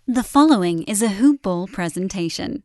The following is a Hoop Ball presentation.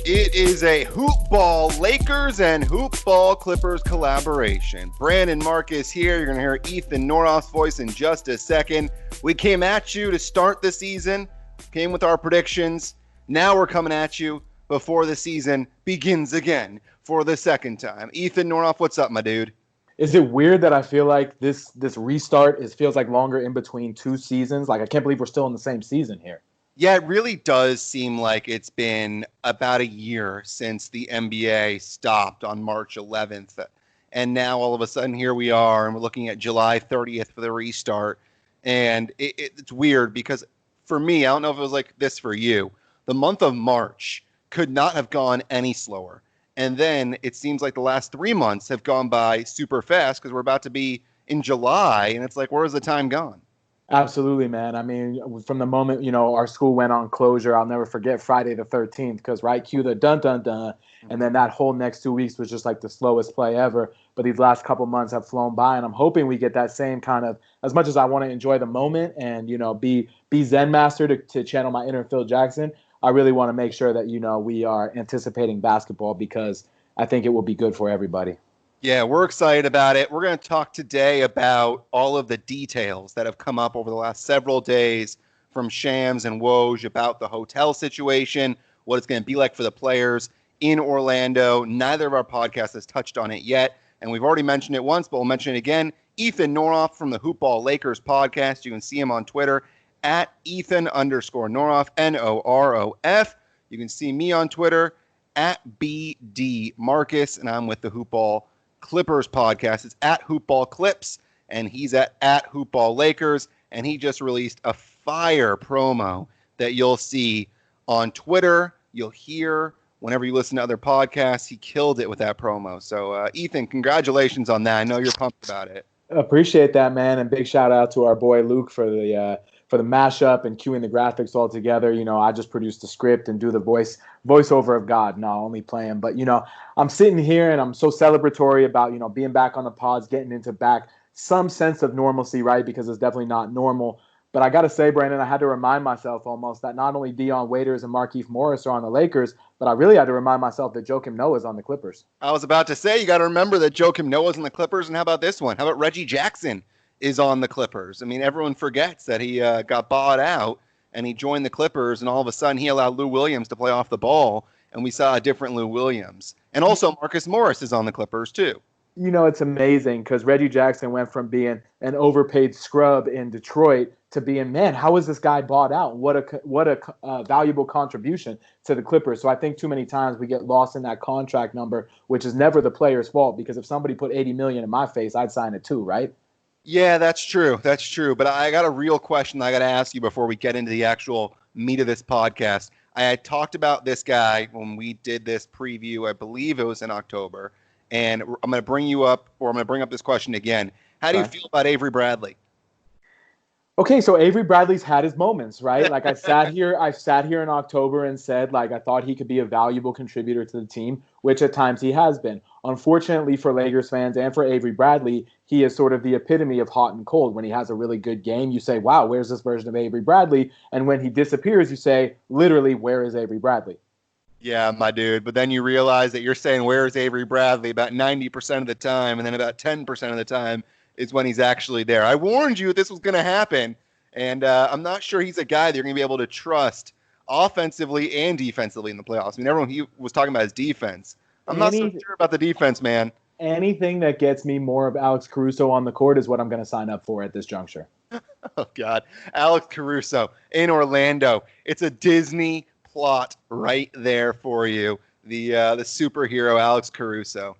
It is a Hoop Ball Lakers and Hoop Ball Clippers collaboration. Brandon Marcus here. You're going to hear Ethan Norof's voice in just a second. We came at you to start the season, came with our predictions. Now we're coming at you before the season begins again for the second time. Ethan Norof, what's up, my dude? Is it weird that I feel like this restart feels like longer in between two seasons? Like, I can't believe we're still in the same season here. Yeah, it really does seem like it's been about a year since the NBA stopped on March 11th. And now all of a sudden here we are, and we're looking at July 30th for the restart. And it's weird because for me, I don't know if it was like this for you, the month of March could not have gone any slower. And then it seems like the last 3 months have gone by super fast because we're about to be in July, and it's like, where's the time gone? Absolutely, man. I mean, from the moment, our school went on closure, I'll never forget Friday the 13th because, right, cue the dun, dun, dun. And then that whole next 2 weeks was just like the slowest play ever. But these last couple months have flown by, and I'm hoping we get that same kind of, as much as I want to enjoy the moment and, be Zen master to channel my inner Phil Jackson, I really want to make sure that, we are anticipating basketball because I think it will be good for everybody. Yeah, we're excited about it. We're going to talk today about all of the details that have come up over the last several days from Shams and Woj about the hotel situation, what it's going to be like for the players in Orlando. Neither of our podcasts has touched on it yet, and we've already mentioned it once, but we'll mention it again. Ethan Norof from the Hoop Ball Lakers podcast. You can see him on Twitter at Ethan_Norof, Norof. You can see me on Twitter at BD Marcus, and I'm with the Hoop Ball Clippers podcast. It's at Hoopball Clips, and he's at Hoopball Lakers, and he just released a fire promo that you'll see on Twitter. You'll hear whenever you listen to other podcasts. He killed it with that promo. So, Ethan, congratulations on that. I know you're pumped about it. Appreciate that, man, and big shout out to our boy Luke for the mashup and cueing the graphics all together. I just produce the script and do the voiceover of God. No, only playing. But, I'm sitting here and I'm so celebratory about, being back on the pods, getting into back some sense of normalcy, right? Because it's definitely not normal. But I got to say, Brandon, I had to remind myself almost that not only Dion Waiters and Markieff Morris are on the Lakers, but I really had to remind myself that Joakim Noah is on the Clippers. I was about to say, you got to remember that Joakim Noah's on the Clippers. And how about this one? How about Reggie Jackson is on the Clippers? I mean, everyone forgets that he got bought out and he joined the Clippers, and all of a sudden he allowed Lou Williams to play off the ball, and we saw a different Lou Williams. And also Marcus Morris is on the Clippers too. It's amazing because Reggie Jackson went from being an overpaid scrub in Detroit to being, man, how is this guy bought out? What a valuable contribution to the Clippers. So I think too many times we get lost in that contract number, which is never the player's fault, because if somebody put $80 million in my face, I'd sign it too, right? Yeah, that's true. That's true. But I got a real question I got to ask you before we get into the actual meat of this podcast. I had talked about this guy when we did this preview. I believe it was in October. And I'm going to bring you up, or I'm going to bring up this question again. How do you feel about Avery Bradley? Okay, so Avery Bradley's had his moments, right? Like I sat here in October and said, like, I thought he could be a valuable contributor to the team, which at times he has been. Unfortunately for Lakers fans and for Avery Bradley, he is sort of the epitome of hot and cold. When he has a really good game, you say, wow, where's this version of Avery Bradley? And when he disappears, you say, literally, where is Avery Bradley? Yeah, my dude. But then you realize that you're saying, where is Avery Bradley about 90% of the time, and then about 10% of the time is when he's actually there. I warned you this was going to happen, and I'm not sure he's a guy that you're going to be able to trust offensively and defensively in the playoffs. I mean, everyone he was talking about his defense. I'm not so sure about the defense, man. Anything that gets me more of Alex Caruso on the court is what I'm going to sign up for at this juncture. Oh, God. Alex Caruso in Orlando. It's a Disney plot right there for you. The superhero Alex Caruso.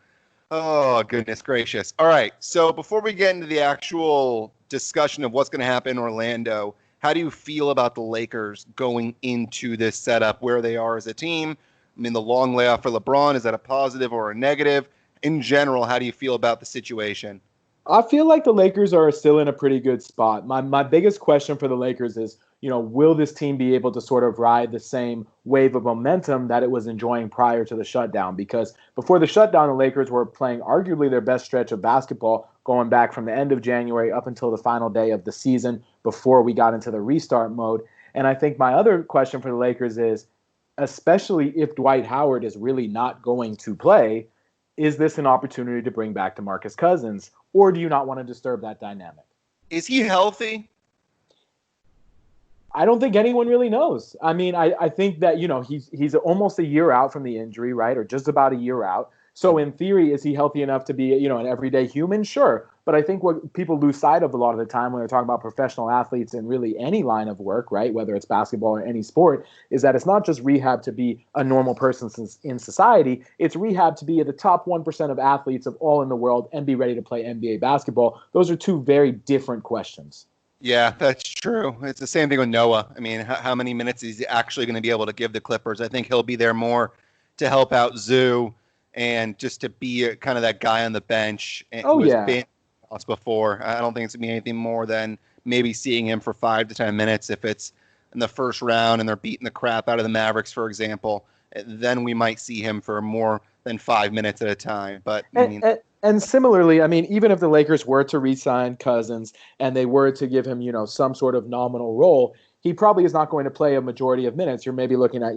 Oh, goodness gracious. All right. So before we get into the actual discussion of what's going to happen in Orlando, how do you feel about the Lakers going into this setup, where they are as a team? I mean, the long layoff for LeBron, is that a positive or a negative? In general, how do you feel about the situation? I feel like the Lakers are still in a pretty good spot. My biggest question for the Lakers is, will this team be able to sort of ride the same wave of momentum that it was enjoying prior to the shutdown? Because before the shutdown, the Lakers were playing arguably their best stretch of basketball going back from the end of January up until the final day of the season before we got into the restart mode. And I think my other question for the Lakers is, especially if Dwight Howard is really not going to play, is this an opportunity to bring back DeMarcus Cousins, or do you not want to disturb that dynamic? Is he healthy? I don't think anyone really knows. I mean, I think that, he's almost a year out from the injury, right? Or just about a year out. So in theory, is he healthy enough to be, an everyday human? Sure. But I think what people lose sight of a lot of the time when they're talking about professional athletes in really any line of work, right, whether it's basketball or any sport, is that it's not just rehab to be a normal person in society. It's rehab to be the top 1% of athletes of all in the world and be ready to play NBA basketball. Those are two very different questions. Yeah, that's true. It's the same thing with Noah. I mean, how many minutes is he actually going to be able to give the Clippers? I think he'll be there more to help out Zoo and just to be kind of that guy on the bench who has been us before. I don't think it's going to be anything more than maybe seeing him for 5 to 10 minutes if it's in the first round and they're beating the crap out of the Mavericks, for example. Then we might see him for more than 5 minutes at a time. But And similarly, I mean, even if the Lakers were to re-sign Cousins and they were to give him, some sort of nominal role, he probably is not going to play a majority of minutes. You're maybe looking at,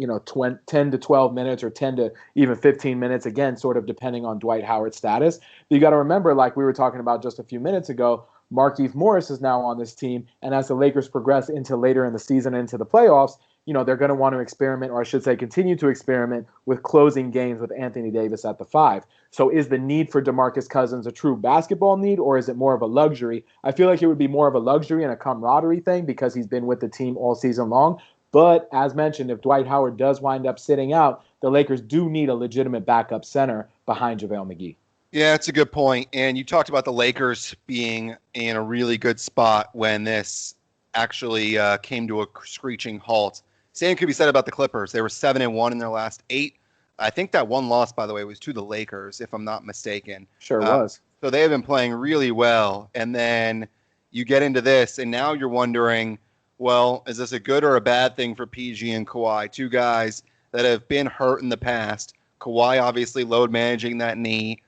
10 to 12 minutes or 10 to even 15 minutes, again, sort of depending on Dwight Howard's status. You got to remember, like we were talking about just a few minutes ago, Markieff Morris is now on this team. And as the Lakers progress into later in the season, into the playoffs, they're going to want to experiment, or I should say continue to experiment with closing games with Anthony Davis at the 5. So is the need for DeMarcus Cousins a true basketball need, or is it more of a luxury? I feel like it would be more of a luxury and a camaraderie thing because he's been with the team all season long. But as mentioned, if Dwight Howard does wind up sitting out, the Lakers do need a legitimate backup center behind JaVale McGee. Yeah, it's a good point. And you talked about the Lakers being in a really good spot when this actually came to a screeching halt. Same could be said about the Clippers. They were 7-1 in their last 8. I think that one loss, by the way, was to the Lakers, if I'm not mistaken. Sure was. So they have been playing really well. And then you get into this, and now you're wondering, well, is this a good or a bad thing for PG and Kawhi? Two guys that have been hurt in the past. Kawhi obviously load managing that knee.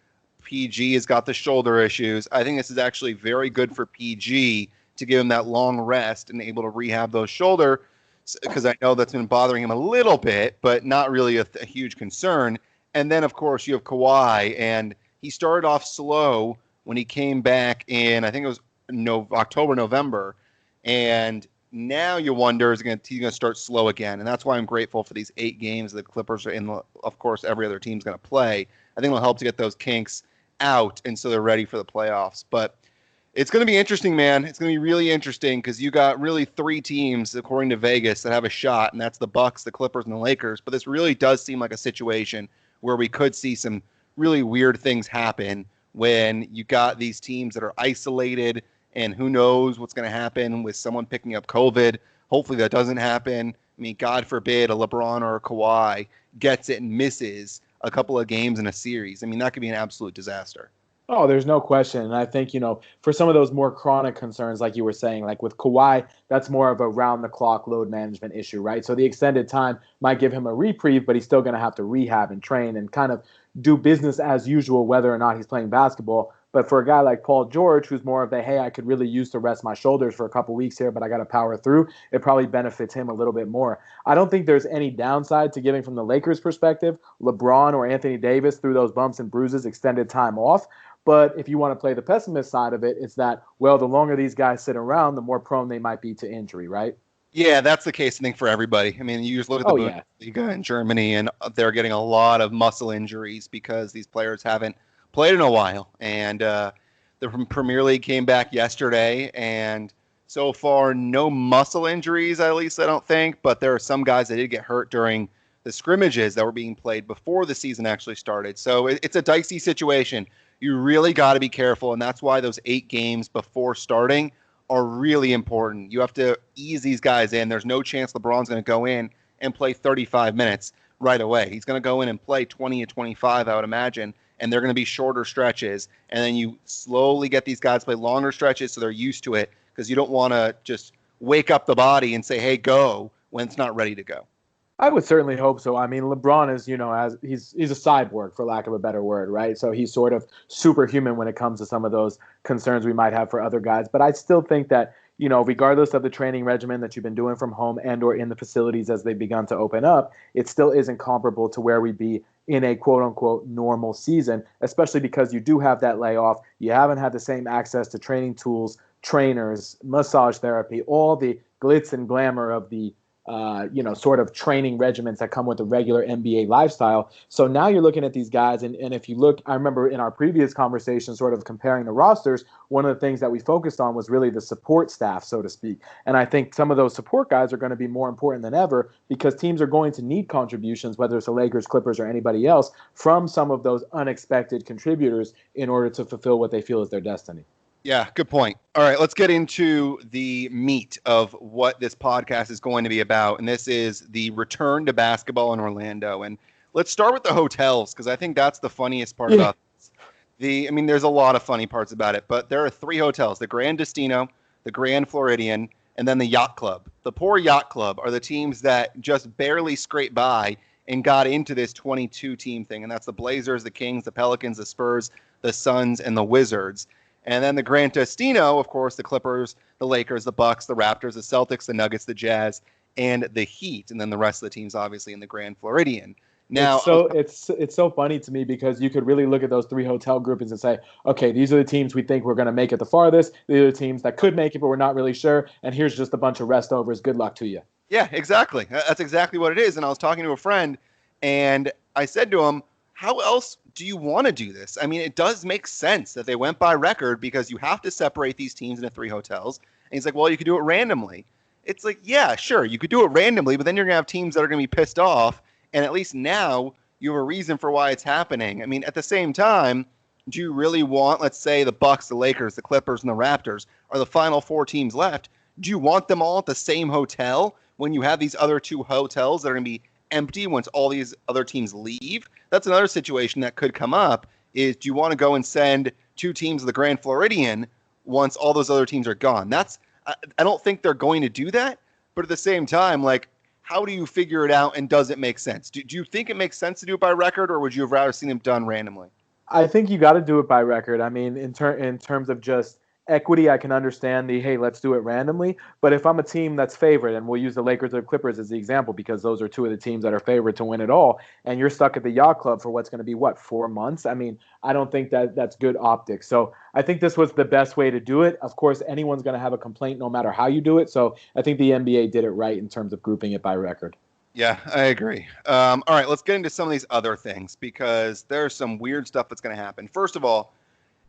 PG has got the shoulder issues. I think this is actually very good for PG to give him that long rest and able to rehab those shoulder, because I know that's been bothering him a little bit, but not really a huge concern. And then, of course, you have Kawhi, and he started off slow when he came back in, I think it was October, November, and now you wonder, he's going to start slow again. And that's why I'm grateful for these 8 games the Clippers are in. Of course, every other team's going to play. I think it'll help to get those kinks out, and so they're ready for the playoffs. But it's going to be interesting, man. It's going to be really interesting because you got really 3 teams, according to Vegas, that have a shot, and that's the Bucks, the Clippers, and the Lakers. But this really does seem like a situation where we could see some really weird things happen when you got these teams that are isolated, and who knows what's going to happen with someone picking up COVID. Hopefully that doesn't happen. I mean, God forbid a LeBron or a Kawhi gets it and misses a couple of games in a series. I mean, that could be an absolute disaster. Oh, there's no question. And I think, for some of those more chronic concerns, like you were saying, like with Kawhi, that's more of a round-the-clock load management issue, right? So the extended time might give him a reprieve, but he's still going to have to rehab and train and kind of do business as usual, whether or not he's playing basketball. But for a guy like Paul George, who's more of the, hey, I could really use to rest my shoulders for a couple weeks here, but I got to power through, it probably benefits him a little bit more. I don't think there's any downside to giving, from the Lakers' perspective, LeBron or Anthony Davis through those bumps and bruises extended time off. But if you want to play the pessimist side of it, it's that, well, the longer these guys sit around, the more prone they might be to injury, right? Yeah, that's the case, I think, for everybody. I mean, you just look at the Bundesliga in Germany, and they're getting a lot of muscle injuries because these players haven't played in a while. And the Premier League came back yesterday, and so far, no muscle injuries, at least I don't think. But there are some guys that did get hurt during the scrimmages that were being played before the season actually started. So it's a dicey situation. You really got to be careful, and that's why those 8 games before starting are really important. You have to ease these guys in. There's no chance LeBron's going to go in and play 35 minutes right away. He's going to go in and play 20 to 25, I would imagine, and they're going to be shorter stretches. And then you slowly get these guys to play longer stretches so they're used to it, because you don't want to just wake up the body and say, hey, go when it's not ready to go. I would certainly hope so. I mean, LeBron is, as he's a cyborg, for lack of a better word, right? So he's sort of superhuman when it comes to some of those concerns we might have for other guys. But I still think that, regardless of the training regimen that you've been doing from home and or in the facilities as they've begun to open up, it still isn't comparable to where we'd be in a quote unquote normal season, especially because you do have that layoff. You haven't had the same access to training tools, trainers, massage therapy, all the glitz and glamour of the sort of training regimens that come with the regular NBA lifestyle. So now you're looking at these guys, and if you look, I remember in our previous conversation sort of comparing the rosters, one of the things that we focused on was really the support staff, so to speak. And I think some of those support guys are going to be more important than ever because teams are going to need contributions, whether it's the Lakers, Clippers, or anybody else, from some of those unexpected contributors in order to fulfill what they feel is their destiny. Yeah, good point. All right, let's get into the meat of what this podcast is going to be about. And this is the return to basketball in Orlando. And let's start with the hotels, because I think that's the funniest part about this. There's a lot of funny parts about it, but there are 3 hotels, the Grand Destino, the Grand Floridian, and then the Yacht Club. The poor Yacht Club are the teams that just barely scraped by and got into this 22-team thing. And that's the Blazers, the Kings, the Pelicans, the Spurs, the Suns, and the Wizards. And then the Grand Destino, of course, the Clippers, the Lakers, the Bucks, the Raptors, the Celtics, the Nuggets, the Jazz, and the Heat. And then the rest of the teams, obviously, in the Grand Floridian. Now, it's so funny to me because you could really look at those 3 hotel groupings and say, okay, these are the teams we think we're going to make it the farthest. These are the teams that could make it, but we're not really sure. And here's just a bunch of restovers. Good luck to you. Yeah, exactly. That's exactly what it is. And I was talking to a friend, and I said to him, how else do you want to do this? I mean, it does make sense that they went by record because you have to separate these teams into 3 hotels. And he's like, well, you could do it randomly. It's like, yeah, sure, you could do it randomly, but then you're going to have teams that are going to be pissed off. And at least now you have a reason for why it's happening. I mean, at the same time, do you really want, let's say, the Bucks, the Lakers, the Clippers, and the Raptors are the final 4 teams left? Do you want them all at the same hotel when you have these other 2 hotels that are going to be empty once all these other teams leave? That's another situation that could come up is, do you want to go and send 2 teams to the Grand Floridian once all those other teams are gone? I don't think they're going to do that, but at the same time, like, how do you figure it out and does it make sense? Do you think it makes sense to do it by record, or would you have rather seen them done randomly? I think you got to do it by record. I mean, in terms of just equity, I can understand hey, let's do it randomly. But if I'm a team that's favored, and we'll use the Lakers or Clippers as the example because those are 2 of the teams that are favored to win it all, and you're stuck at the Yacht Club for what's going to be, 4 months? I mean, I don't think that's good optics. So I think this was the best way to do it. Of course, anyone's going to have a complaint no matter how you do it. So I think the NBA did it right in terms of grouping it by record. Yeah, I agree. All right, let's get into some of these other things because there's some weird stuff that's going to happen. First of all,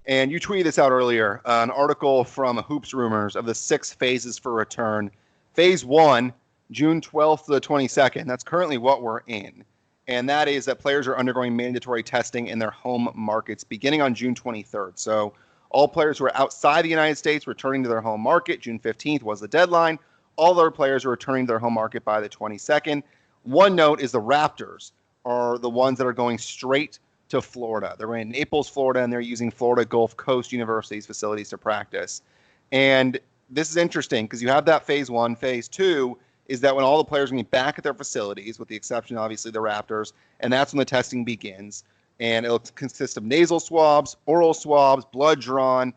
and you tweeted this out earlier, an article from Hoops Rumors of the 6 phases for return. Phase 1, June 12th to the 22nd. That's currently what we're in. And that is that players are undergoing mandatory testing in their home markets beginning on June 23rd. So all players who are outside the United States returning to their home market, June 15th was the deadline. All other players are returning to their home market by the 22nd. One note is the Raptors are the ones that are going straight to Florida. They're in Naples, Florida, and they're using Florida Gulf Coast University's facilities to practice. And this is interesting because you have that phase 1. Phase 2 is that when all the players are going to be back at their facilities, with the exception, obviously, the Raptors, and that's when the testing begins. And it'll consist of nasal swabs, oral swabs, blood drawn,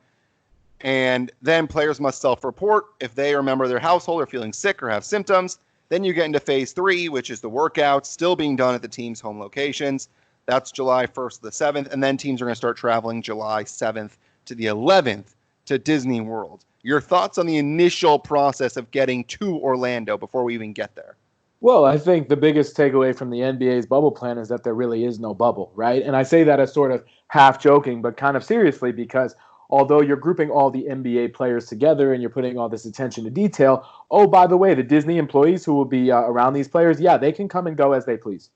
and then players must self-report if they or a member of their household are feeling sick or have symptoms. Then you get into phase 3, which is the workouts still being done at the team's home locations. That's July 1st to the 7th, and then teams are going to start traveling July 7th to the 11th to Disney World. Your thoughts on the initial process of getting to Orlando before we even get there? Well, I think the biggest takeaway from the NBA's bubble plan is that there really is no bubble, right? And I say that as sort of half joking, but kind of seriously, because although you're grouping all the NBA players together and you're putting all this attention to detail, oh, by the way, the Disney employees who will be around these players, yeah, they can come and go as they please.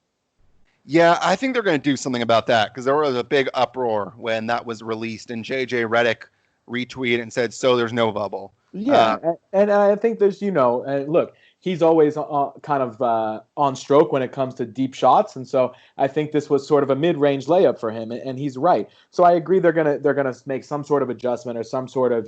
Yeah, I think they're going to do something about that because there was a big uproar when that was released, and JJ Redick retweeted and said, so there's no bubble. Yeah, and I think there's, and look, he's always kind of on stroke when it comes to deep shots, and so I think this was sort of a mid-range layup for him, and he's right. So I agree they're gonna make some sort of adjustment or some sort of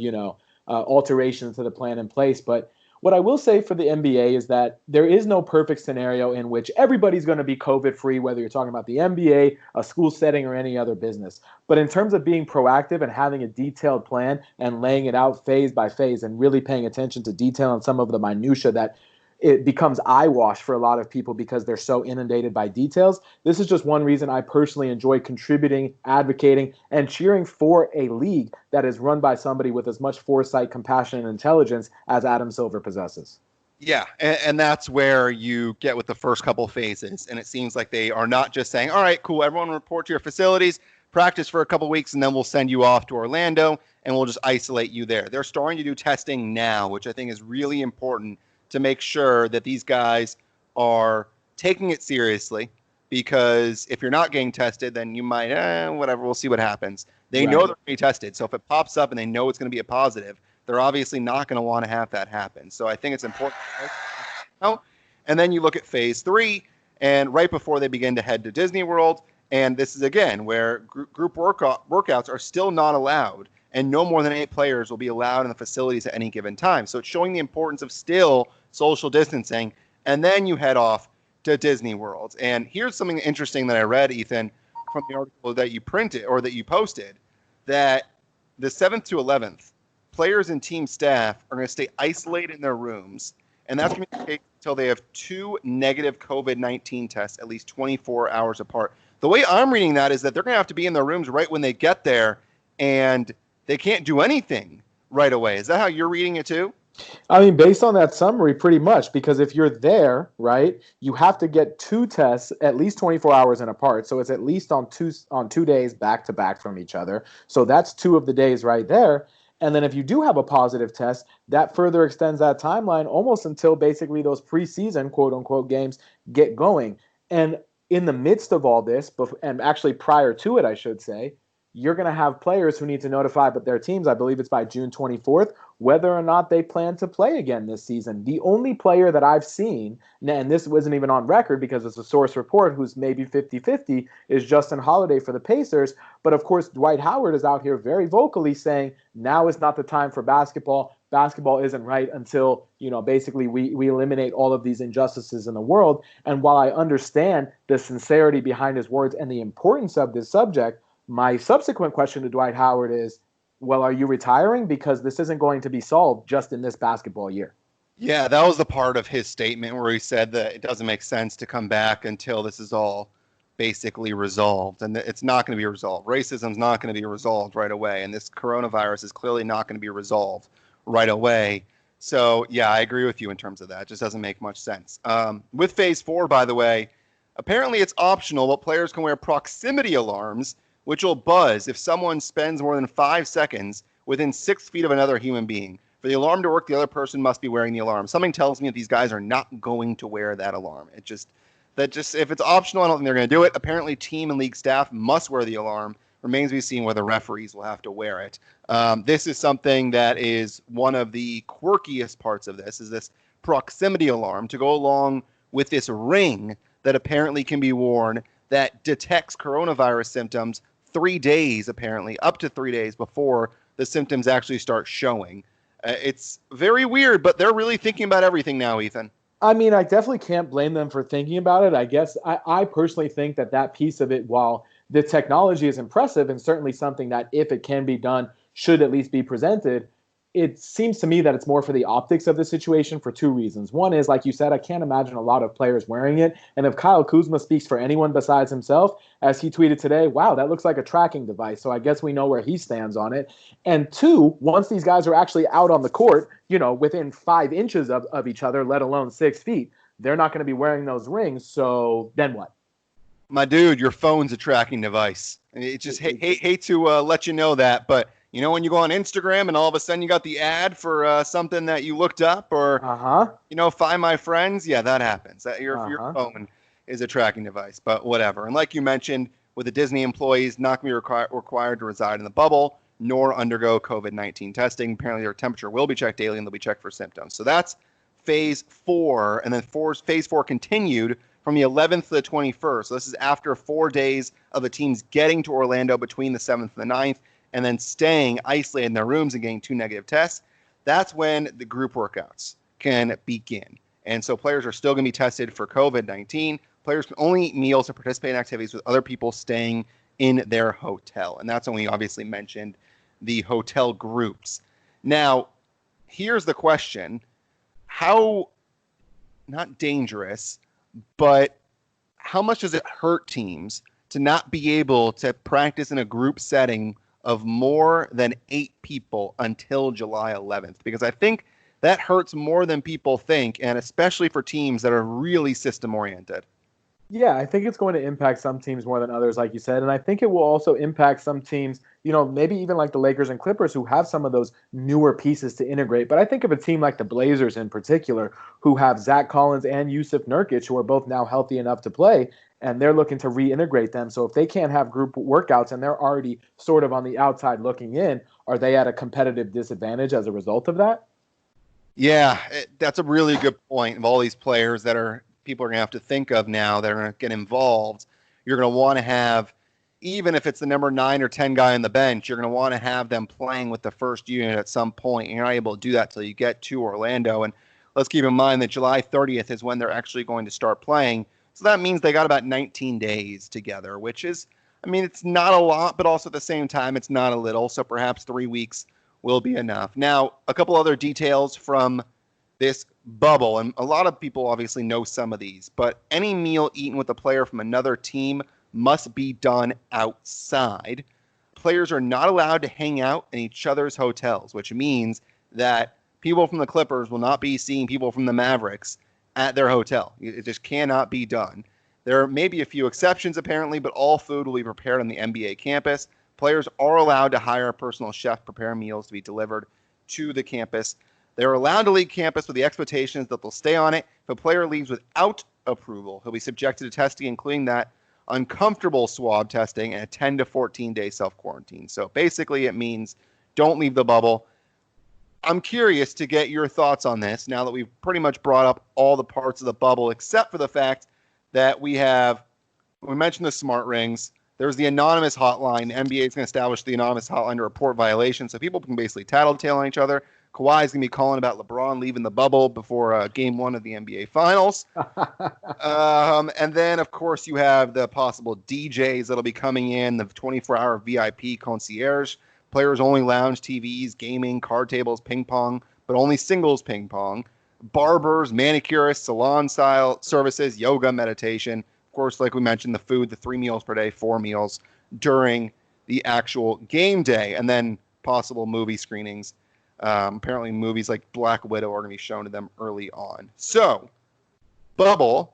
alteration to the plan in place, but What I will say for the NBA is that there is no perfect scenario in which everybody's going to be COVID-free, whether you're talking about the NBA, a school setting, or any other business. But in terms of being proactive and having a detailed plan and laying it out phase by phase and really paying attention to detail and some of the minutia that it becomes eyewash for a lot of people because they're so inundated by details. This is just one reason I personally enjoy contributing, advocating, and cheering for a league that is run by somebody with as much foresight, compassion, and intelligence as Adam Silver possesses. Yeah, and that's where you get with the first couple phases. And it seems like they are not just saying, all right, cool, everyone report to your facilities, practice for a couple weeks, and then we'll send you off to Orlando, and we'll just isolate you there. They're starting to do testing now, which I think is really important to make sure that these guys are taking it seriously, because if you're not getting tested, then you might, whatever, we'll see what happens. They know they're going to be tested. So if it pops up and they know it's going to be a positive, they're obviously not going to want to have that happen. So I think it's important. And then you look at phase 3, and right before they begin to head to Disney World, and this is, again, where group workouts are still not allowed, and no more than 8 players will be allowed in the facilities at any given time. So it's showing the importance of still social distancing, and then you head off to Disney World. And here's something interesting that I read, Ethan, from the article that you printed or that you posted, that the 7th to 11th, players and team staff are going to stay isolated in their rooms, and that's going to be the case until they have 2 negative COVID-19 tests at least 24 hours apart. The way I'm reading that is that they're going to have to be in their rooms right when they get there, and they can't do anything right away. Is that how you're reading it too? I mean, based on that summary, pretty much, because if you're there, right, you have to get 2 tests at least 24 hours in apart. So it's at least on 2 days back to back from each other. So that's 2 of the days right there. And then if you do have a positive test, that further extends that timeline almost until basically those preseason quote unquote games get going. And in the midst of all this, and actually prior to it, I should say, you're going to have players who need to notify their teams, I believe it's by June 24th, whether or not they plan to play again this season. The only player that I've seen, and this wasn't even on record because it's a source report, who's maybe 50-50, is Justin Holiday for the Pacers. But of course, Dwight Howard is out here very vocally saying, now is not the time for basketball. Basketball isn't right until, basically we eliminate all of these injustices in the world. And while I understand the sincerity behind his words and the importance of this subject, my subsequent question to Dwight Howard is, well, are you retiring? Because this isn't going to be solved just in this basketball year. Yeah, that was the part of his statement where he said that it doesn't make sense to come back until this is all basically resolved. And it's not going to be resolved. Racism's not going to be resolved right away. And this coronavirus is clearly not going to be resolved right away. So, yeah, I agree with you in terms of that. It just doesn't make much sense. With phase 4, by the way, apparently it's optional, but players can wear proximity alarms, which will buzz if someone spends more than 5 seconds within 6 feet of another human being. For the alarm to work, the other person must be wearing the alarm. Something tells me that these guys are not going to wear that alarm. If it's optional, I don't think they're going to do it. Apparently, team and league staff must wear the alarm. Remains to be seen whether referees will have to wear it. This is something that is one of the quirkiest parts of this, is this proximity alarm to go along with this ring that apparently can be worn that detects coronavirus symptoms 3 days, apparently, up to 3 days before the symptoms actually start showing. It's very weird, but they're really thinking about everything now, Ethan. I mean, I definitely can't blame them for thinking about it. I guess I personally think that piece of it, while the technology is impressive and certainly something that, if it can be done, should at least be presented, it seems to me that it's more for the optics of the situation for 2 reasons. One is, like you said, I can't imagine a lot of players wearing it. And if Kyle Kuzma speaks for anyone besides himself, as he tweeted today, wow, that looks like a tracking device. So I guess we know where he stands on it. And 2, once these guys are actually out on the court, within 5 inches of each other, let alone 6 feet, they're not going to be wearing those rings. So then what? My dude, your phone's a tracking device. It just hate to let you know that, but when you go on Instagram and all of a sudden you got the ad for something that you looked up, or Find My Friends, yeah, that happens. Your phone is a tracking device, but whatever. And like you mentioned, with the Disney employees not going to be required to reside in the bubble nor undergo COVID-19 testing. Apparently their temperature will be checked daily and they'll be checked for symptoms. So that's phase 4, and then phase 4 continued from the 11th to the 21st. So this is after 4 days of the teams getting to Orlando between the 7th and the 9th, and then staying isolated in their rooms and getting 2 negative tests. That's when the group workouts can begin. And so players are still going to be tested for COVID-19. Players can only eat meals and participate in activities with other people staying in their hotel. And that's when we obviously mentioned the hotel groups. Now, here's the question. How, not dangerous, but how much does it hurt teams to not be able to practice in a group setting of more than 8 people until July 11th? Because I think that hurts more than people think, and especially for teams that are really system-oriented. Yeah, I think it's going to impact some teams more than others, like you said. And I think it will also impact some teams, maybe even like the Lakers and Clippers, who have some of those newer pieces to integrate. But I think of a team like the Blazers in particular, who have Zach Collins and Yusuf Nurkic, who are both now healthy enough to play, and they're looking to reintegrate them. So if they can't have group workouts and they're already sort of on the outside looking in, are they at a competitive disadvantage as a result of that? Yeah, that's a really good point. Of all these players that people are going to have to think of now that are going to get involved, you're going to want to have, even if it's the number 9 or 10 guy on the bench, you're going to want to have them playing with the first unit at some point. And you're not able to do that till you get to Orlando. And let's keep in mind that July 30th is when they're actually going to start playing. So that means they got about 19 days together, which is, it's not a lot, but also at the same time, it's not a little. So perhaps 3 weeks will be enough. Now, a couple other details from this bubble, and a lot of people obviously know some of these, but any meal eaten with a player from another team must be done outside. Players are not allowed to hang out in each other's hotels, which means that people from the Clippers will not be seeing people from the Mavericks at their hotel. It just cannot be done. There may be a few exceptions apparently, but all food will be prepared on the NBA campus. Players are allowed to hire a personal chef prepare meals to be delivered to the campus. They're allowed to leave campus with the expectations that they'll stay on it. If a player leaves without approval, he'll be subjected to testing, including that uncomfortable swab testing and a 10 to 14-day self-quarantine. So basically it means don't leave the bubble. I'm curious to get your thoughts on this now that we've pretty much brought up all the parts of the bubble, except for the fact that we mentioned the smart rings. There's the anonymous hotline. The NBA is going to establish the anonymous hotline to report violations, so people can basically tattletale on each other. Kawhi is going to be calling about LeBron leaving the bubble before Game 1 of the NBA Finals. And then, of course, you have the possible DJs that'll be coming in, the 24-hour VIP concierge, players-only lounge TVs, gaming, card tables, ping pong, but only singles ping pong, barbers, manicurists, salon-style services, yoga, meditation. Of course, like we mentioned, the food, the 3 meals per day, 4 meals during the actual game day, and then possible movie screenings. Apparently movies like Black Widow are going to be shown to them early on. So, bubble,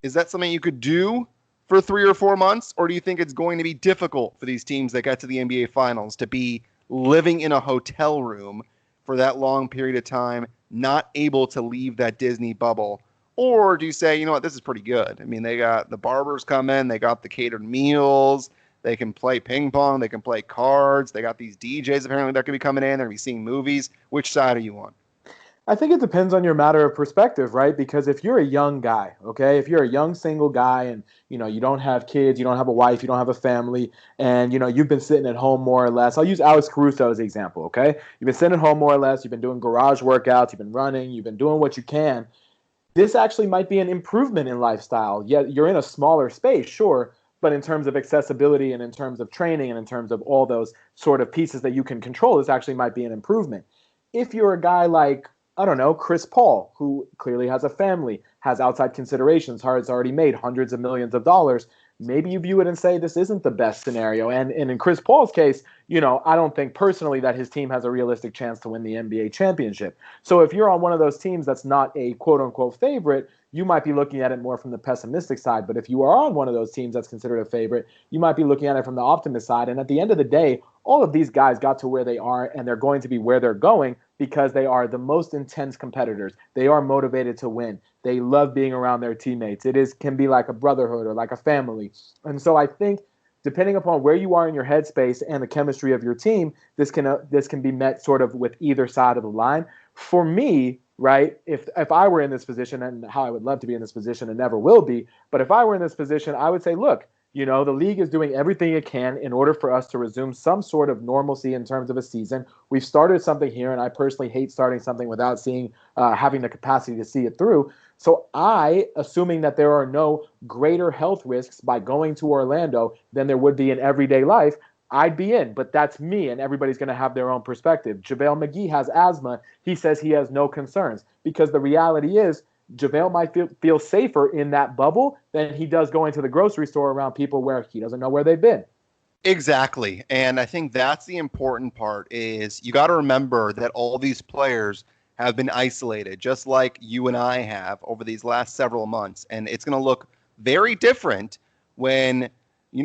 is that something you could do for 3 or 4 months? Or do you think it's going to be difficult for these teams that get to the NBA Finals to be living in a hotel room for that long period of time, not able to leave that Disney bubble? Or do you say, you know what, this is pretty good? They got the barbers come in, they got the catered meals, they can play ping pong, they can play cards, they got these DJs apparently that could be coming in, they're going to be seeing movies. Which side are you on? I think it depends on your matter of perspective, right? Because if you're a young guy, okay, if you're a young single guy and, you don't have kids, you don't have a wife, you don't have a family, and, you've been sitting at home more or less. I'll use Alex Caruso as an example, okay? You've been sitting at home more or less, you've been doing garage workouts, you've been running, you've been doing what you can. This actually might be an improvement in lifestyle. Yeah, you're in a smaller space, sure, but in terms of accessibility and in terms of training and in terms of all those sort of pieces that you can control, this actually might be an improvement. If you're a guy like, I don't know, Chris Paul, who clearly has a family, has outside considerations, has already made hundreds of millions of dollars, maybe you view it and say this isn't the best scenario. And in Chris Paul's case, I don't think personally that his team has a realistic chance to win the NBA championship. So if you're on one of those teams that's not a quote-unquote favorite, you might be looking at it more from the pessimistic side. But if you are on one of those teams that's considered a favorite, you might be looking at it from the optimist side. And at the end of the day, all of these guys got to where they are, and they're going to be where they're going because they are the most intense competitors. They are motivated to win. They love being around their teammates. Can be like a brotherhood or like a family. And so I think depending upon where you are in your headspace and the chemistry of your team, this can be met sort of with either side of the line. For me, right, if I were in this position, and how I would love to be in this position and never will be, but if I were in this position, I would say, look, You know, the league is doing everything it can in order for us to resume some sort of normalcy in terms of a season. We've started something here, and I personally hate starting something without having the capacity to see it through. So assuming that there are no greater health risks by going to Orlando than there would be in everyday life, I'd be in. But that's me, and everybody's going to have their own perspective. JaVale McGee has asthma. He says he has no concerns because the reality is JaVale might feel safer in that bubble than he does going to the grocery store around people where he doesn't know where they've been. Exactly. And I think that's the important part is you got to remember that all these players have been isolated, just like you and I have over these last several months. And it's going to look very different when, you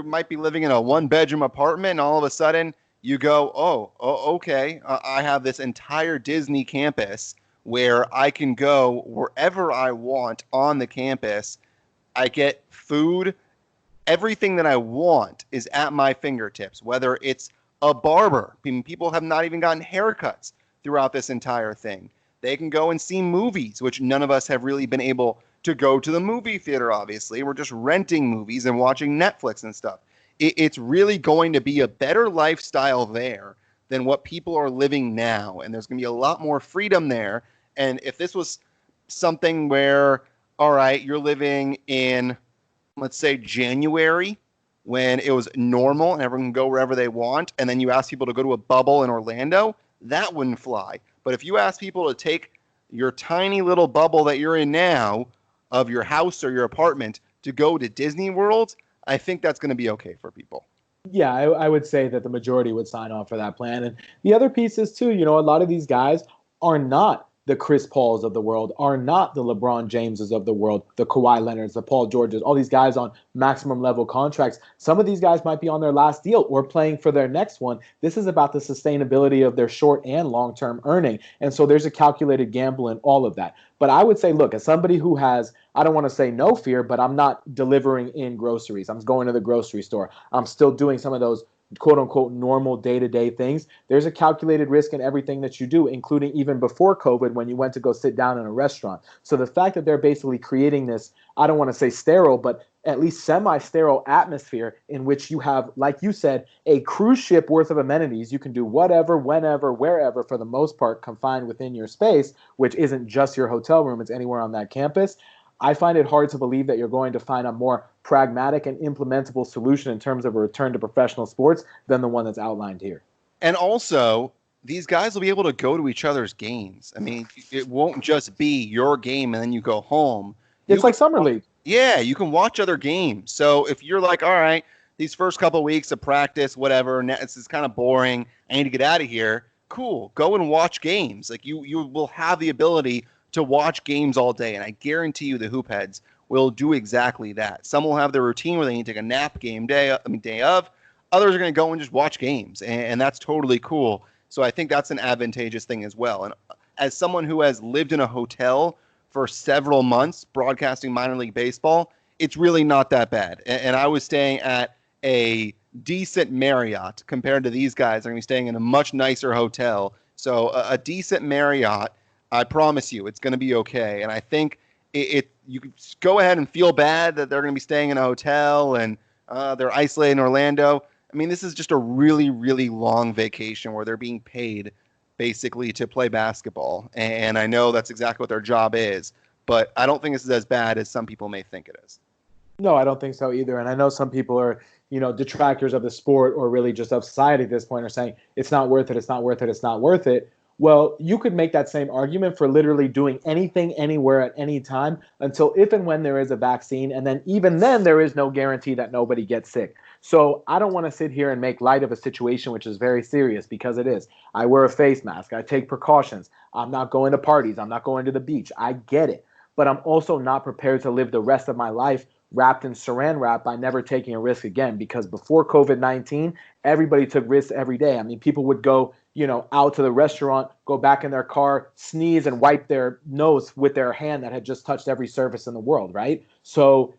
might be living in a one-bedroom apartment and all of a sudden you go, okay, I have this entire Disney campus where I can go wherever I want on the campus. I get food. Everything that I want is at my fingertips, whether it's a barber. I mean, people have not even gotten haircuts throughout this entire thing. They can go and see movies, which none of us have really been able to go to the movie theater, obviously. We're just renting movies and watching Netflix and stuff. It's really going to be a better lifestyle there than what people are living now. And there's going to be a lot more freedom there. And if this was something where, all right, you're living in, let's say, January, when it was normal and everyone can go wherever they want, and then you ask people to go to a bubble in Orlando, that wouldn't fly. But if you ask people to take your tiny little bubble that you're in now of your house or your apartment to go to Disney World, I think that's going to be okay for people. Yeah, I would say that the majority would sign on for that plan. And the other piece is, too, a lot of these guys are not the Chris Pauls of the world, are not the LeBron Jameses of the world, the Kawhi Leonards, the Paul Georges, all these guys on maximum level contracts. Some of these guys might be on their last deal or playing for their next one. This is about the sustainability of their short and long-term earning. And so there's a calculated gamble in all of that. But I would say, look, as somebody who has, I don't want to say no fear, but I'm not delivering in groceries. I'm going to the grocery store. I'm still doing some of those quote unquote normal day-to-day things. There's a calculated risk in everything that you do, including even before COVID when you went to go sit down in a restaurant. So the fact that they're basically creating this, I don't want to say sterile, but at least semi-sterile atmosphere in which you have, like you said, a cruise ship worth of amenities. You can do whatever, whenever, wherever, for the most part, confined within your space, which isn't just your hotel room, it's anywhere on that campus. I find it hard to believe that you're going to find a more pragmatic and implementable solution in terms of a return to professional sports than the one that's outlined here. And also, these guys will be able to go to each other's games. I mean, it won't just be your game and then you go home. It's like Summer League. Yeah, you can watch other games. So if you're like, all right, these first couple of weeks of practice, whatever, this is kind of boring, I need to get out of here. Cool, go and watch games. Like you will have the ability to watch games all day, and I guarantee you the hoop heads will do exactly that. Some will have their routine where they need to take a nap day of. Others are going to go and just watch games, and that's totally cool. So I think that's an advantageous thing as well. And as someone who has lived in a hotel for several months broadcasting minor league baseball, it's really not that bad. And I was staying at a decent Marriott compared to these guys. They're going to be staying in a much nicer hotel. So a decent Marriott, I promise you, it's going to be okay. And I think you can go ahead and feel bad that they're going to be staying in a hotel and they're isolated in Orlando. I mean, this is just a really, really long vacation where they're being paid basically to play basketball. And I know that's exactly what their job is, but I don't think this is as bad as some people may think it is. No, I don't think so either. And I know some people are, detractors of the sport or really just of society at this point are saying it's not worth it, it's not worth it, it's not worth it. Well, you could make that same argument for literally doing anything, anywhere, at any time until if and when there is a vaccine. And then even then, there is no guarantee that nobody gets sick. So I don't want to sit here and make light of a situation which is very serious, because it is. I wear a face mask. I take precautions. I'm not going to parties. I'm not going to the beach. I get it. But I'm also not prepared to live the rest of my life wrapped in saran wrap by never taking a risk again, because before COVID-19, everybody took risks every day. I mean, people would go out to the restaurant, go back in their car, sneeze and wipe their nose with their hand that had just touched every surface in the world, right? So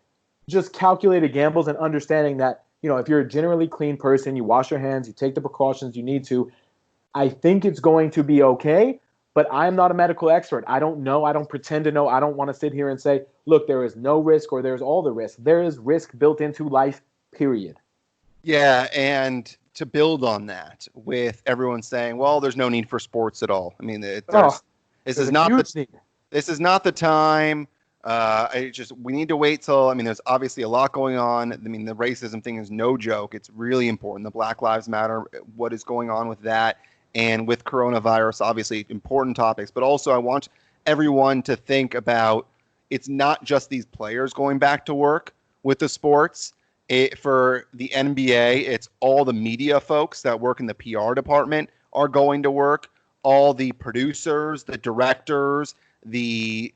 just calculated gambles and understanding that, if you're a generally clean person, you wash your hands, you take the precautions you need to, I think it's going to be okay. But I am not a medical expert. I don't know. I don't pretend to know. I don't want to sit here and say, look, there is no risk or there's all the risk. There is risk built into life, period. Yeah, and to build on that, with everyone saying, "Well, there's no need for sports at all." I mean, Oh, this there's is a not huge need. this is not the time. We need to wait till. I mean, there's obviously a lot going on. I mean, the racism thing is no joke. It's really important. The Black Lives Matter, what is going on with that, and with coronavirus, obviously important topics. But also, I want everyone to think about it's not just these players going back to work with the sports. For the NBA, it's all the media folks that work in the PR department are going to work. All the producers, the directors, the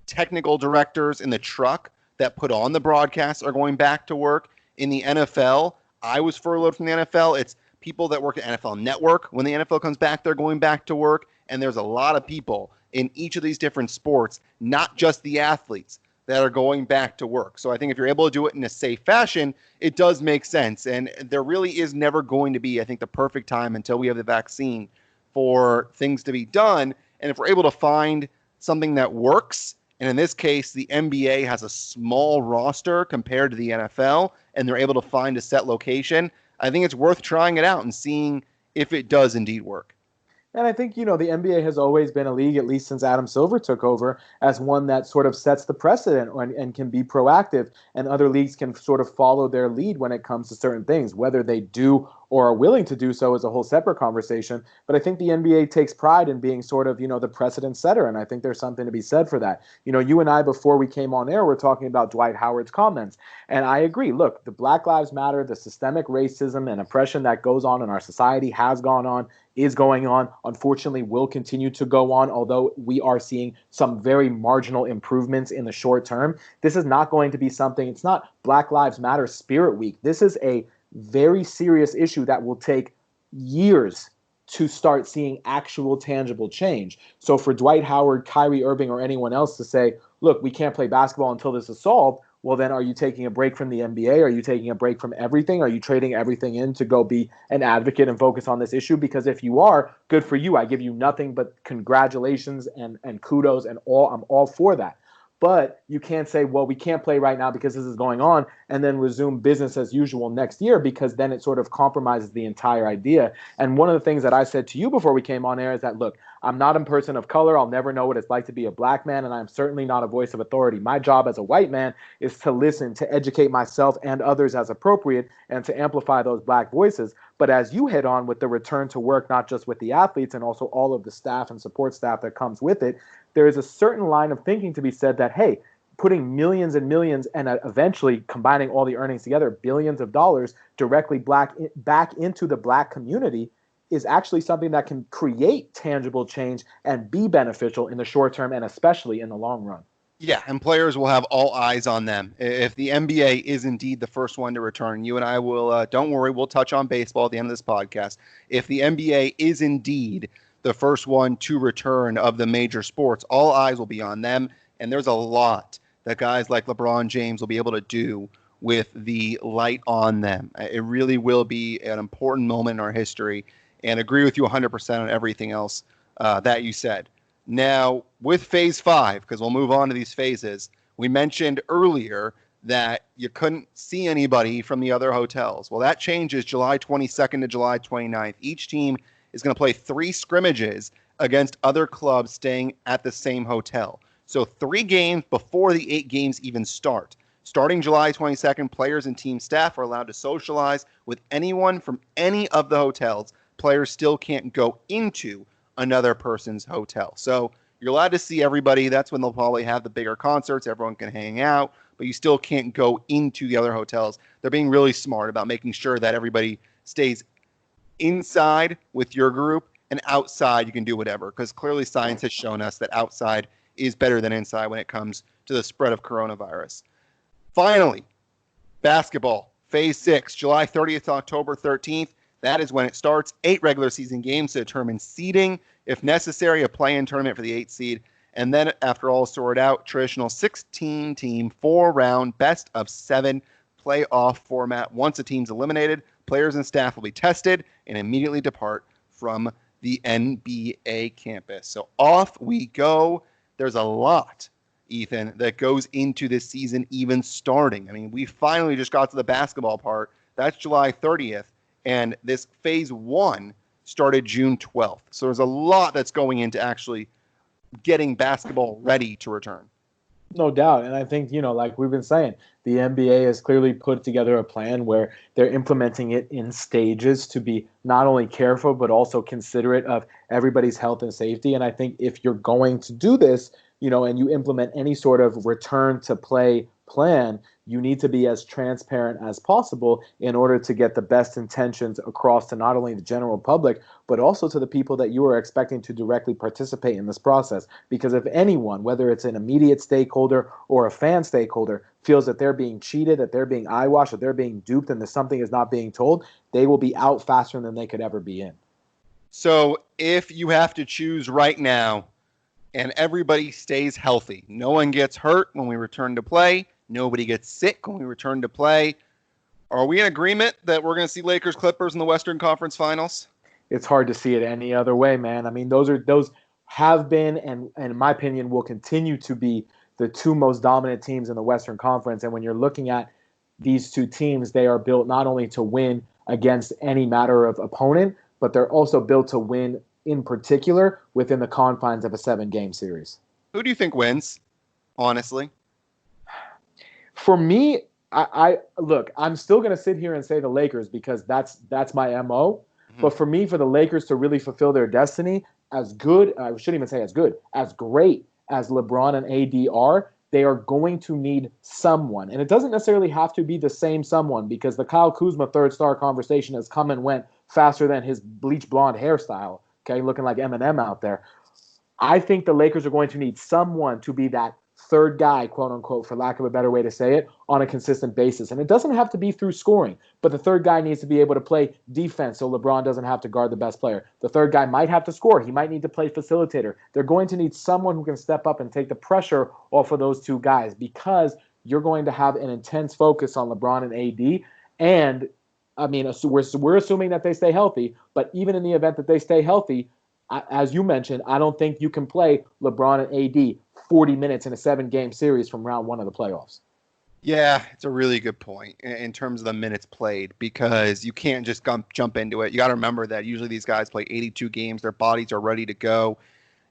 technical directors in the truck that put on the broadcasts are going back to work. In the NFL, I was furloughed from the NFL. It's people that work at NFL Network. When the NFL comes back, they're going back to work. And there's a lot of people in each of these different sports, not just the athletes, that are going back to work. So I think if you're able to do it in a safe fashion, it does make sense. And there really is never going to be, I think, the perfect time until we have the vaccine for things to be done. And if we're able to find something that works, and in this case, the NBA has a small roster compared to the NFL, and they're able to find a set location, I think it's worth trying it out and seeing if it does indeed work. And I think, the NBA has always been a league, at least since Adam Silver took over, as one that sort of sets the precedent and can be proactive, and other leagues can sort of follow their lead when it comes to certain things. Whether they do or are willing to do so is a whole separate conversation. But I think the NBA takes pride in being sort of, the precedent setter, and I think there's something to be said for that. You and I, before we came on air, were talking about Dwight Howard's comments, and I agree. Look, the Black Lives Matter, the systemic racism and oppression that goes on in our society has gone on, is going on, unfortunately will continue to go on, although we are seeing some very marginal improvements in the short term. This is not going to be something, it's not Black Lives Matter Spirit Week. This is a very serious issue that will take years to start seeing actual tangible change. So for Dwight Howard, Kyrie Irving, or anyone else to say, look, we can't play basketball until this is solved, well, then are you taking a break from the NBA? Are you taking a break from everything? Are you trading everything in to go be an advocate and focus on this issue? Because if you are, good for you. I give you nothing but congratulations and kudos and all. I'm all for that. But you can't say, well, we can't play right now because this is going on, and then resume business as usual next year, because then it sort of compromises the entire idea. And one of the things that I said to you before we came on air is that, look, I'm not a person of color. I'll never know what it's like to be a black man, and I'm certainly not a voice of authority. My job as a white man is to listen, to educate myself and others as appropriate, and to amplify those black voices. But as you hit on with the return to work, not just with the athletes and also all of the staff and support staff that comes with it, there is a certain line of thinking to be said that, hey, putting millions and millions and eventually combining all the earnings together, billions of dollars directly back into the black community is actually something that can create tangible change and be beneficial in the short term and especially in the long run. Yeah, and players will have all eyes on them. If the NBA is indeed the first one to return, you and I will, don't worry, we'll touch on baseball at the end of this podcast. If the NBA is indeed the first one to return of the major sports, all eyes will be on them. And there's a lot that guys like LeBron James will be able to do with the light on them. It really will be an important moment in our history, and agree with you 100% on everything else that you said. Now, with phase 5, because we'll move on to these phases, we mentioned earlier that you couldn't see anybody from the other hotels. Well, that changes July 22nd to July 29th. Each team is going to play 3 scrimmages against other clubs staying at the same hotel. So 3 games before the 8 games even start. Starting July 22nd, players and team staff are allowed to socialize with anyone from any of the hotels. Players still can't go into another person's hotel. So you're allowed to see everybody. That's when they'll probably have the bigger concerts. Everyone can hang out, but you still can't go into the other hotels. They're being really smart about making sure that everybody stays inside with your group, and outside you can do whatever, because clearly science has shown us that outside is better than inside when it comes to the spread of coronavirus. Finally, basketball, phase 6, July 30th to October 13th. That is when it starts. 8 regular season games to determine seeding. If necessary, a play-in tournament for the 8th seed. And then after all sorted out, traditional 16-team, 4-round, best of 7 playoff format. Once a team's eliminated, players and staff will be tested and immediately depart from the NBA campus. So off we go. There's a lot, Ethan, that goes into this season even starting. I mean, we finally just got to the basketball part. That's July 30th, and this phase 1 started June 12th. So there's a lot that's going into actually getting basketball ready to return. No doubt. And I think, like we've been saying, the NBA has clearly put together a plan where they're implementing it in stages to be not only careful, but also considerate of everybody's health and safety. And I think if you're going to do this, and you implement any sort of return to play plan, you need to be as transparent as possible in order to get the best intentions across to not only the general public, but also to the people that you are expecting to directly participate in this process. Because if anyone, whether it's an immediate stakeholder or a fan stakeholder, feels that they're being cheated, that they're being eyewashed, that they're being duped, and that something is not being told, they will be out faster than they could ever be in. So if you have to choose right now, and everybody stays healthy, no one gets hurt when we return to play, nobody gets sick when we return to play, are we in agreement that we're going to see Lakers Clippers in the Western Conference Finals? It's hard to see it any other way, man. I mean, those have been and in my opinion will continue to be the two most dominant teams in the Western Conference. And when you're looking at these two teams, they are built not only to win against any matter of opponent, but they're also built to win in particular within the confines of a 7-game series. Who do you think wins, honestly? For me, I look, I'm still going to sit here and say the Lakers because that's my MO. Mm-hmm. But for me, for the Lakers to really fulfill their destiny, as good, I shouldn't even say as good, as great as LeBron and AD are, they are going to need someone. And it doesn't necessarily have to be the same someone because the Kyle Kuzma third star conversation has come and went faster than his bleach blonde hairstyle. Okay, looking like Eminem out there. I think the Lakers are going to need someone to be that third guy, quote unquote, for lack of a better way to say it, on a consistent basis. And it doesn't have to be through scoring, but the third guy needs to be able to play defense so LeBron doesn't have to guard the best player. The third guy might have to score. He might need to play facilitator. They're going to need someone who can step up and take the pressure off of those two guys because you're going to have an intense focus on LeBron and AD. And I mean, we're assuming that they stay healthy, but even in the event that they stay healthy, as you mentioned, I don't think you can play LeBron and AD 40 minutes in a 7-game series from round 1 of the playoffs. Yeah, it's a really good point in terms of the minutes played because you can't just jump into it. You got to remember that usually these guys play 82 games. Their bodies are ready to go.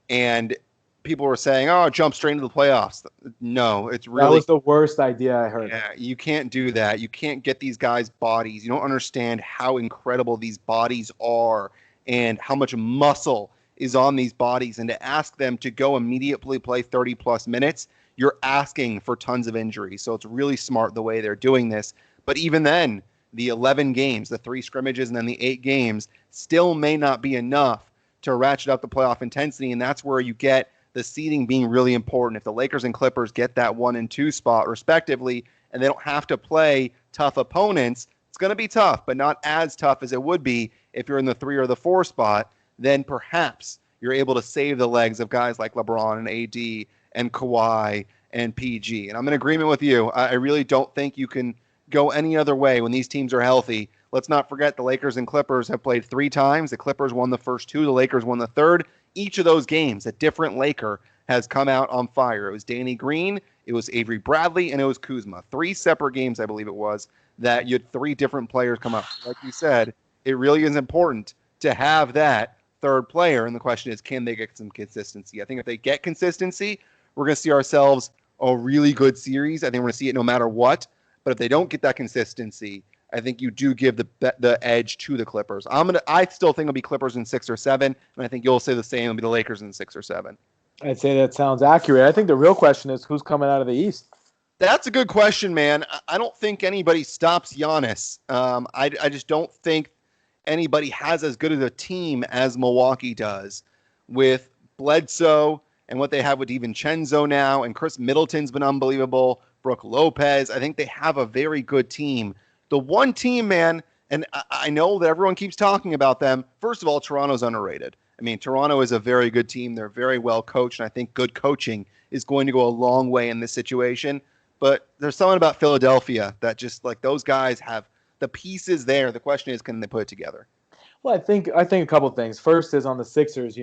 And people were saying, oh, jump straight into the playoffs. No, it's really... That was the worst idea I heard. Yeah, you can't do that. You can't get these guys' bodies. You don't understand how incredible these bodies are and how much muscle is on these bodies. And to ask them to go immediately play 30-plus minutes, you're asking for tons of injuries. So it's really smart the way they're doing this. But even then, the 11 games, the 3 scrimmages, and then the 8 games still may not be enough to ratchet up the playoff intensity. And that's where you get the seeding being really important. If the Lakers and Clippers get that 1 and 2 spot respectively, and they don't have to play tough opponents, it's going to be tough, but not as tough as it would be if you're in the 3 or the 4 spot. Then perhaps you're able to save the legs of guys like LeBron and AD and Kawhi and PG. And I'm in agreement with you. I really don't think you can go any other way when these teams are healthy. Let's not forget the Lakers and Clippers have played 3 times. The Clippers won the first 2. The Lakers won the third. Each of those games, a different Laker has come out on fire. It was Danny Green, it was Avery Bradley, and it was Kuzma. 3 separate games, I believe it was, that you had 3 different players come up. Like you said, it really is important to have that third player. And the question is, can they get some consistency? I think if they get consistency, we're going to see ourselves a really good series. I think we're going to see it no matter what. But if they don't get that consistency, I think you do give the edge to the Clippers. I still think it'll be Clippers in 6 or 7, and I think you'll say the same. It'll be the Lakers in 6 or 7. I'd say that sounds accurate. I think the real question is who's coming out of the East. That's a good question, man. I don't think anybody stops Giannis. I just don't think anybody has as good of a team as Milwaukee does with Bledsoe and what they have with DiVincenzo now, and Chris Middleton's been unbelievable. Brooke Lopez. I think they have a very good team. The one team, man, and I know that everyone keeps talking about them. First of all, Toronto's underrated. I mean, Toronto is a very good team. They're very well coached, and I think good coaching is going to go a long way in this situation. But there's something about Philadelphia that just, like, those guys have the pieces there. The question is, can they put it together? Well, I think a couple things. First is on the Sixers.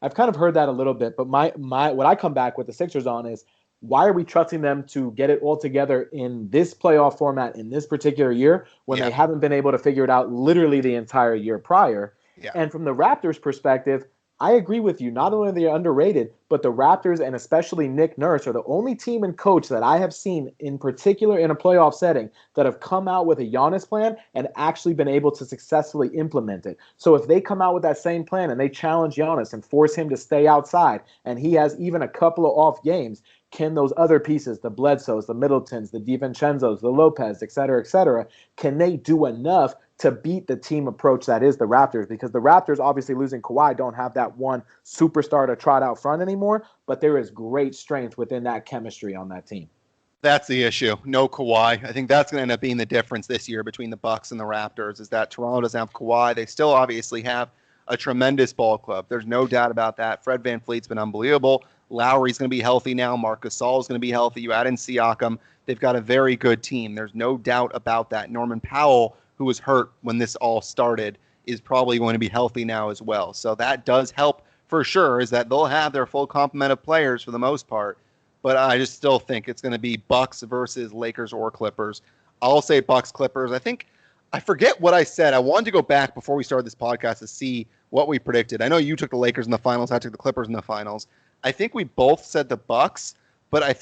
I've kind of heard that a little bit, but my what I come back with the Sixers on is why are we trusting them to get it all together in this playoff format in this particular year when Yeah. they haven't been able to figure it out literally the entire year prior? Yeah. And from the Raptors' perspective, I agree with you. Not only are they underrated, but the Raptors and especially Nick Nurse are the only team and coach that I have seen in particular in a playoff setting that have come out with a Giannis plan and actually been able to successfully implement it. So if they come out with that same plan and they challenge Giannis and force him to stay outside and he has even a couple of off games, can those other pieces, the Bledsoes, the Middletons, the DiVincenzo's, the Lopez, et cetera, can they do enough to beat the team approach that is the Raptors? Because the Raptors, obviously losing Kawhi, don't have that one superstar to trot out front anymore, but there is great strength within that chemistry on that team. That's the issue. No Kawhi. I think that's going to end up being the difference this year between the Bucks and the Raptors is that Toronto doesn't have Kawhi. They still obviously have a tremendous ball club. There's no doubt about that. Fred VanVleet's been unbelievable. Lowry's going to be healthy now. Marcus Gasol's going to be healthy. You add in Siakam. They've got a very good team. There's no doubt about that. Norman Powell, who was hurt when this all started, is probably going to be healthy now as well. So that does help for sure, is that they'll have their full complement of players for the most part. But I just still think it's going to be Bucks versus Lakers or Clippers. I'll say Bucks Clippers. I forget what I said. I wanted to go back before we started this podcast to see what we predicted. I know you took the Lakers in the finals. I took the Clippers in the finals. I think we both said the Bucks, but I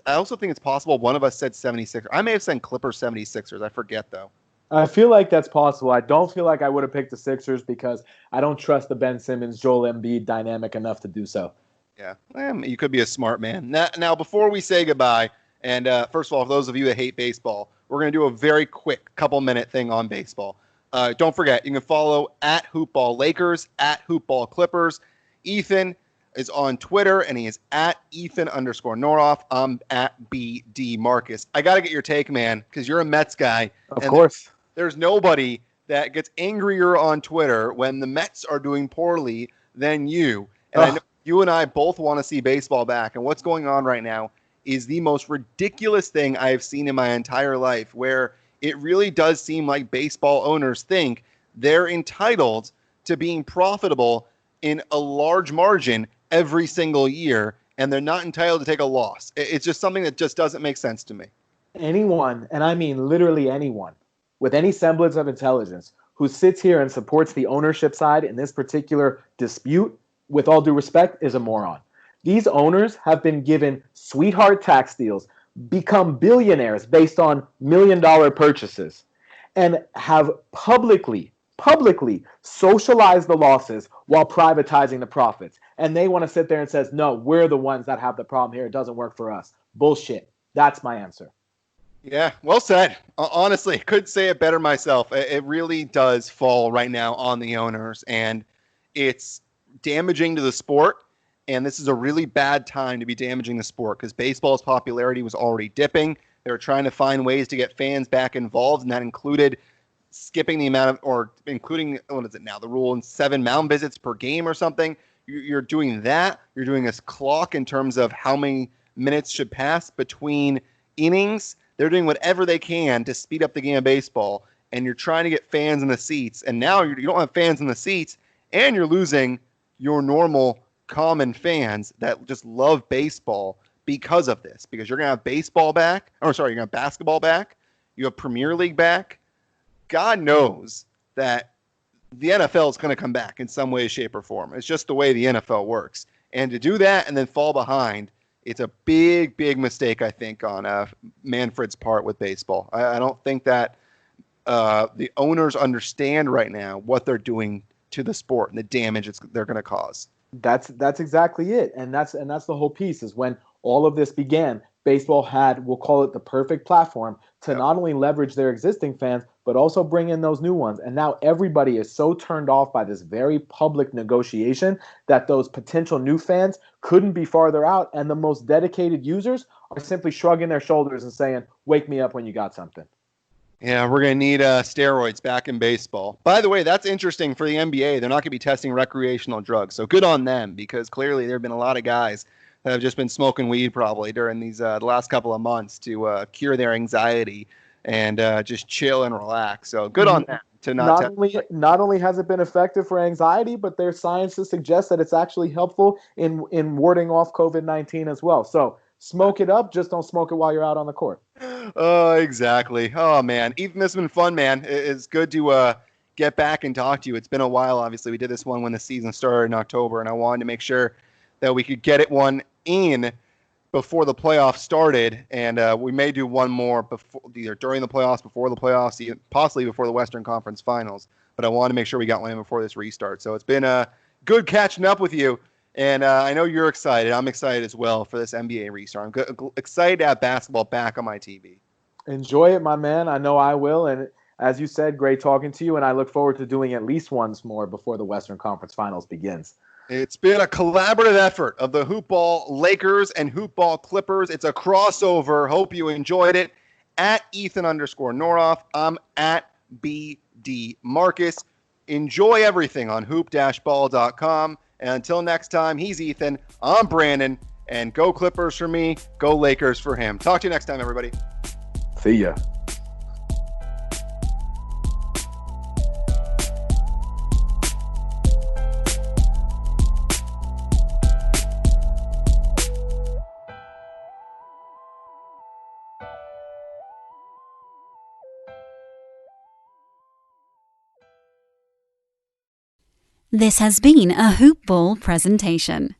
also think it's possible one of us said 76ers. I may have said Clippers 76ers. I forget, though. I feel like that's possible. I don't feel like I would have picked the Sixers because I don't trust the Ben Simmons, Joel Embiid dynamic enough to do so. Yeah, you could be a smart man. Now, before we say goodbye, and first of all, for those of you that hate baseball, we're going to do a very quick couple-minute thing on baseball. Don't forget, you can follow at Hoopball Lakers, at Hoopball Clippers. Ethan is on Twitter, and he is at Ethan_Norof. I'm at BD Marcus. I got to get your take, man, because you're a Mets guy. Of course. There's nobody that gets angrier on Twitter when the Mets are doing poorly than you. And I know you and I both want to see baseball back. And what's going on right now is the most ridiculous thing I have seen in my entire life, where it really does seem like baseball owners think they're entitled to being profitable in a large margin every single year, and they're not entitled to take a loss. It's just something that just doesn't make sense to me. Anyone, and I mean literally anyone, with any semblance of intelligence who sits here and supports the ownership side in this particular dispute, with all due respect, is a moron. These owners have been given sweetheart tax deals, become billionaires based on $1 million purchases, and have publicly socialized the losses while privatizing the profits. And they want to sit there and says, no, we're the ones that have the problem here. It doesn't work for us. Bullshit. That's my answer. Yeah, well said. Honestly, couldn't say it better myself. It really does fall right now on the owners, and it's damaging to the sport. And this is a really bad time to be damaging the sport because baseball's popularity was already dipping. They were trying to find ways to get fans back involved, and that included skipping the amount of, or including, what is it now, the rule in 7 mound visits per game or something. You're doing that. You're doing this clock in terms of how many minutes should pass between innings. They're doing whatever they can to speed up the game of baseball, and you're trying to get fans in the seats. And now you don't have fans in the seats, and you're losing your normal common fans that just love baseball because of this. Because you're going to have baseball back. You're going to have basketball back. You have Premier League back. God knows that the NFL is going to come back in some way, shape, or form. It's just the way the NFL works. And to do that and then fall behind, it's a big, big mistake, I think, on Manfred's part with baseball. I don't think that the owners understand right now what they're doing to the sport and the damage they're going to cause. That's exactly it. And that's the whole piece is when all of this began, baseball had, we'll call it the perfect platform to not only leverage their existing fans, but also bring in those new ones. And now everybody is so turned off by this very public negotiation that those potential new fans couldn't be farther out. And the most dedicated users are simply shrugging their shoulders and saying, wake me up when you got something. Yeah, we're going to need steroids back in baseball. By the way, that's interesting for the NBA. They're not going to be testing recreational drugs. So good on them, because clearly there have been a lot of guys that have just been smoking weed probably during these the last couple of months to cure their anxiety and just chill and relax. So good on them. to not not only has it been effective for anxiety, but there's science to suggest that it's actually helpful in warding off COVID-19 as well. So smoke it up, just don't smoke it while you're out on the court. Oh, exactly. Oh man, Ethan, this has been fun, man. It's good to get back and talk to you. It's been a while. Obviously, we did this one when the season started in October, and I wanted to make sure that we could get it one in before the playoffs started, and we may do one more before, either during the playoffs, before the playoffs, possibly before the Western Conference Finals. But I wanted to make sure we got one in before this restart. So it's been good catching up with you, and I know you're excited. I'm excited as well for this NBA restart. I'm excited to have basketball back on my TV. Enjoy it, my man. I know I will, and as you said, great talking to you, and I look forward to doing at least once more before the Western Conference Finals begins. It's been a collaborative effort of the Hoopball Lakers and Hoopball Clippers. It's a crossover. Hope you enjoyed it. At Ethan_Norof, I'm at BD Marcus. Enjoy everything on hoop-ball.com. And until next time, he's Ethan, I'm Brandon, and go Clippers for me, go Lakers for him. Talk to you next time, everybody. See ya. This has been a Hoop Ball presentation.